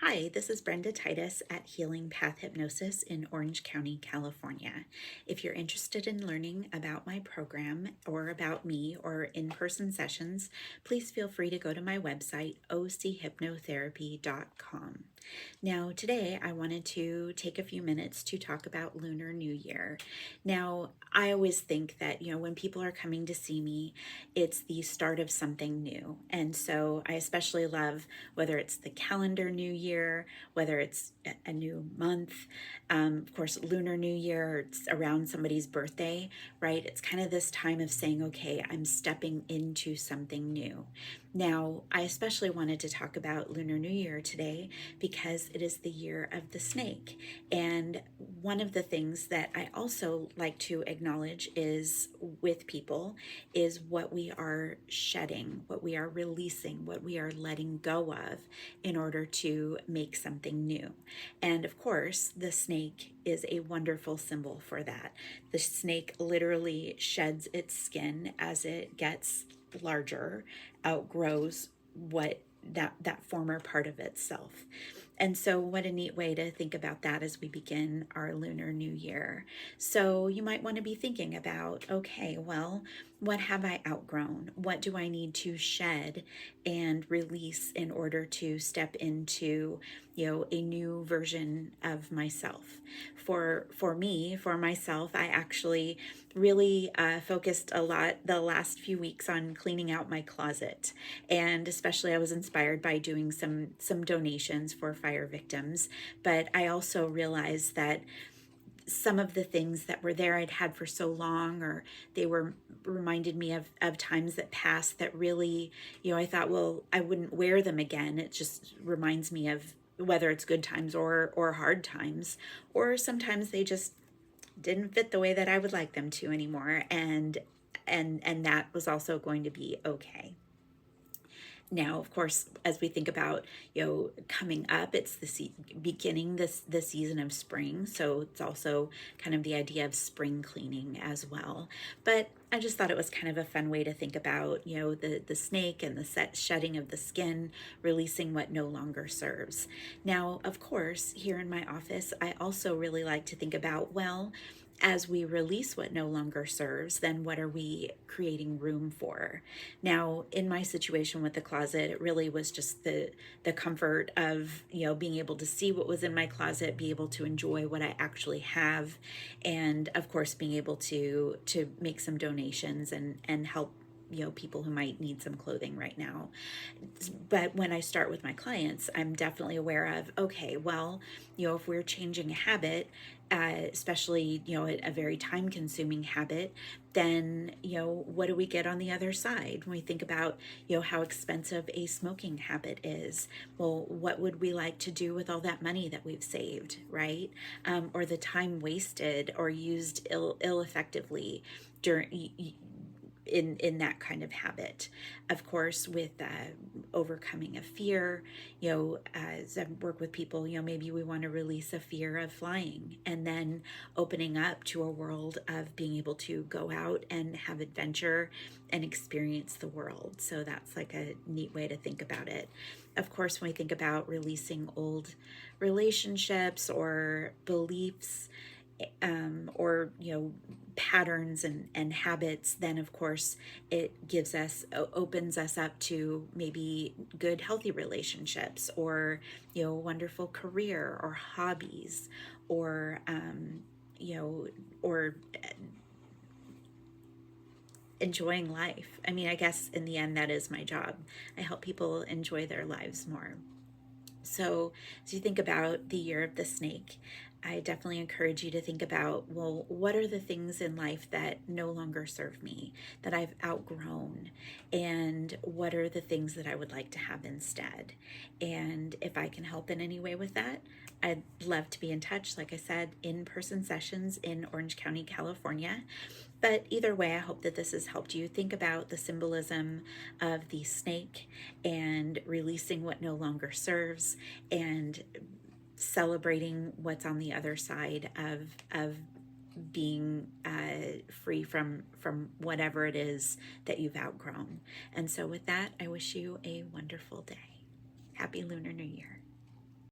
Hi, this is Brenda Titus at Healing Path Hypnosis in Orange County, California. If you're interested in learning about my program or about me or in-person sessions, please feel free to go to my website, ochypnotherapy.com. Now, today I wanted to take a few minutes to talk about Lunar New Year. Now, I always think that, when people are coming to see me, it's the start of something new. And so I especially love whether it's the calendar New Year, whether it's a new month, of course, Lunar New Year, or it's around somebody's birthday, right? It's kind of this time of saying, okay, I'm stepping into something new. Now, I especially wanted to talk about Lunar New Year today because it is the year of the snake. And one of the things that I also like to acknowledge is with people is what we are shedding, what we are releasing, what we are letting go of in order to make something new. And of course, the snake is a wonderful symbol for that. The snake literally sheds its skin as it gets larger, outgrows what that former part of itself. And so what a neat way to think about that as we begin our Lunar New Year. So you might want to be thinking about, okay, well, what have I outgrown? What do I need to shed and release in order to step into, a new version of myself? For me, for myself, I actually really focused a lot the last few weeks on cleaning out my closet, and especially I was inspired by doing some donations for fire victims. But I also realized that some of the things that were there I'd had for so long, or they were reminded me of times that passed that really, I thought, well, I wouldn't wear them again. It just reminds me of whether it's good times or hard times, or sometimes they just didn't fit the way that I would like them to anymore. And that was also going to be okay. Now, of course, as we think about, coming up, it's beginning the season of spring. So it's also kind of the idea of spring cleaning as well. But I just thought it was kind of a fun way to think about, the snake and the shedding of the skin, releasing what no longer serves. Now, of course, here in my office, I also really like to think about, well, as we release what no longer serves, then what are we creating room for? Now, in my situation with the closet, it really was just the comfort of, being able to see what was in my closet, be able to enjoy what I actually have, and of course being able to make some donations and help people who might need some clothing right now. But when I start with my clients, I'm definitely aware of, okay, well, if we're changing a habit, especially, a very time consuming habit, then, what do we get on the other side? When we think about, how expensive a smoking habit is, well, what would we like to do with all that money that we've saved, right? Or the time wasted or used ill effectively during in that kind of habit. Of course, with overcoming a fear, as I work with people, maybe we want to release a fear of flying and then opening up to a world of being able to go out and have adventure and experience the world. So that's like a neat way to think about it. Of course, when we think about releasing old relationships or beliefs, or patterns and habits, then of course it opens us up to maybe good healthy relationships, or wonderful career or hobbies, or or enjoying life. I mean, I guess in the end that is my job. I help people enjoy their lives more. So as you think about the year of the snake, I definitely encourage you to think about, well, what are the things in life that no longer serve me, that I've outgrown, and what are the things that I would like to have instead? And if I can help in any way with that, I'd love to be in touch. Like I said, in-person sessions in Orange County, California. But either way, I hope that this has helped you think about the symbolism of the snake and releasing what no longer serves, and celebrating what's on the other side of being free from whatever it is that you've outgrown. And so with that, I wish you a wonderful day. Happy Lunar New Year.